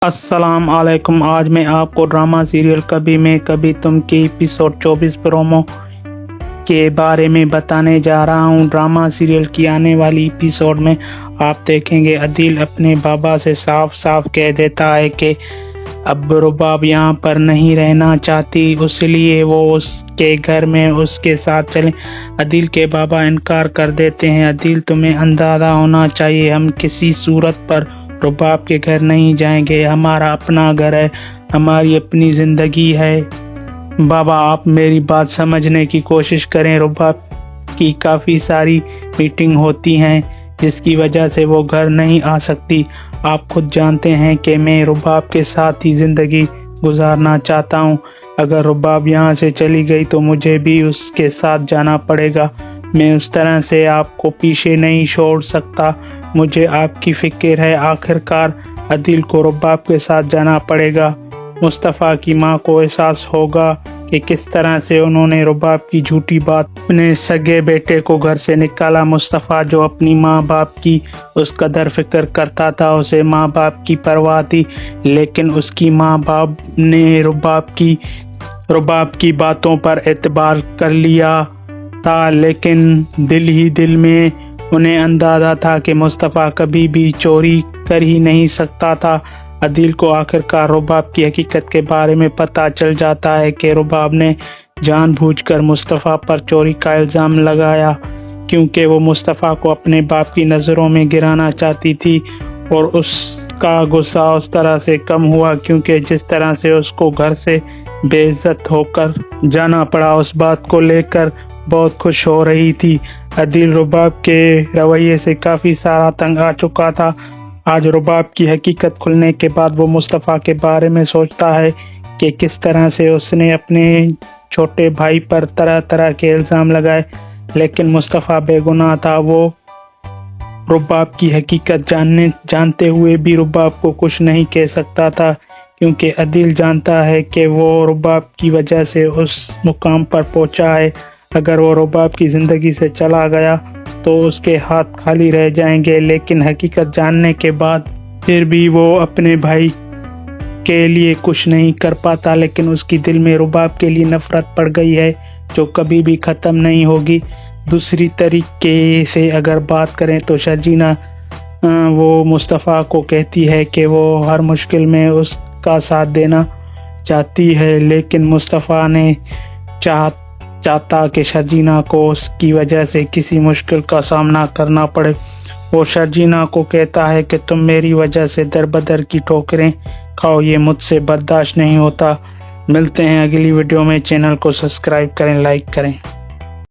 السلام علیکم۔ آج میں آپ کو ڈرامہ سیریل کبھی میں کبھی تم کے ایپیسوڈ 24 پرومو کے بارے میں بتانے جا رہا ہوں۔ ڈرامہ سیریل کی آنے والی ایپیسوڈ میں آپ دیکھیں گے عدیل اپنے بابا سے صاف صاف کہہ دیتا ہے کہ اب رباب یہاں پر نہیں رہنا چاہتی، اس لیے وہ اس کے گھر میں اس کے ساتھ چلیں۔ عدیل کے بابا انکار کر دیتے ہیں۔ عدیل تمہیں اندازہ ہونا چاہیے، ہم کسی صورت پر رباب کے گھر نہیں جائیں گے، ہمارا اپنا گھر ہے، ہماری اپنی زندگی ہے۔ بابا آپ میری بات سمجھنے کی کوشش کریں، رباب کی کافی ساری میٹنگ ہوتی ہیں جس کی وجہ سے وہ گھر نہیں آ سکتی۔ آپ خود جانتے ہیں کہ میں رباب کے ساتھ ہی زندگی گزارنا چاہتا ہوں، اگر رباب یہاں سے چلی گئی تو مجھے بھی اس کے ساتھ جانا پڑے گا، میں اس طرح سے آپ کو پیچھے نہیں چھوڑ سکتا، مجھے آپ کی فکر ہے۔ آخر کار عدیل کو رباب کے ساتھ جانا پڑے گا۔ مصطفیٰ کی ماں کو احساس ہوگا کہ کس طرح سے انہوں نے رباب کی جھوٹی بات اپنے سگے بیٹے کو گھر سے نکالا۔ مصطفیٰ جو اپنی ماں باپ کی اس قدر فکر کرتا تھا، اسے ماں باپ کی پرواہ تھی، لیکن اس کی ماں باپ نے رباب کی باتوں پر اعتبار کر لیا تھا، لیکن دل ہی دل میں انہیں اندازہ تھا کہ مصطفیٰ کبھی بھی چوری کر ہی نہیں سکتا تھا۔ عدیل کو آخر کار رباب کی حقیقت کے بارے میں پتہ چل جاتا ہے کہ رباب نے جان بوجھ کر مصطفیٰ پر چوری کا الزام لگایا، کیونکہ وہ مصطفیٰ کو اپنے باپ کی نظروں میں گرانا چاہتی تھی، اور اس کا غصہ اس طرح سے کم ہوا کیونکہ جس طرح سے اس کو گھر سے بے عزت ہو کر جانا پڑا، اس بات کو لے کر بہت خوش ہو رہی تھی۔ عدیل رباب کے رویے سے کافی سارا تنگ آ چکا تھا۔ آج رباب کی حقیقت کھلنے کے بعد وہ مصطفیٰ کے بارے میں سوچتا ہے کہ کس طرح سے اس نے اپنے چھوٹے بھائی پر طرح طرح کے الزام لگائے، لیکن مصطفیٰ بے گناہ تھا۔ وہ رباب کی حقیقت جانتے ہوئے بھی رباب کو کچھ نہیں کہہ سکتا تھا، کیونکہ عدیل جانتا ہے کہ وہ رباب کی وجہ سے اس مقام پر پہنچا ہے۔ اگر وہ رباب کی زندگی سے چلا گیا تو اس کے ہاتھ خالی رہ جائیں گے، لیکن حقیقت جاننے کے بعد پھر بھی وہ اپنے بھائی کے لیے کچھ نہیں کر پاتا، لیکن اس کی دل میں رباب کے لیے نفرت پڑ گئی ہے جو کبھی بھی ختم نہیں ہوگی۔ دوسری طریقے سے اگر بات کریں تو شرجینا وہ مصطفیٰ کو کہتی ہے کہ وہ ہر مشکل میں اس کا ساتھ دینا چاہتی ہے، لیکن مصطفیٰ نے چاہتا کہ شرجینا کو اس کی وجہ سے کسی مشکل کا سامنا کرنا پڑے۔ وہ شرجینا کو کہتا ہے کہ تم میری وجہ سے در بدر کی ٹھوکریں کھاؤ، یہ مجھ سے برداشت نہیں ہوتا۔ ملتے ہیں اگلی ویڈیو میں، چینل کو سبسکرائب کریں، لائک کریں۔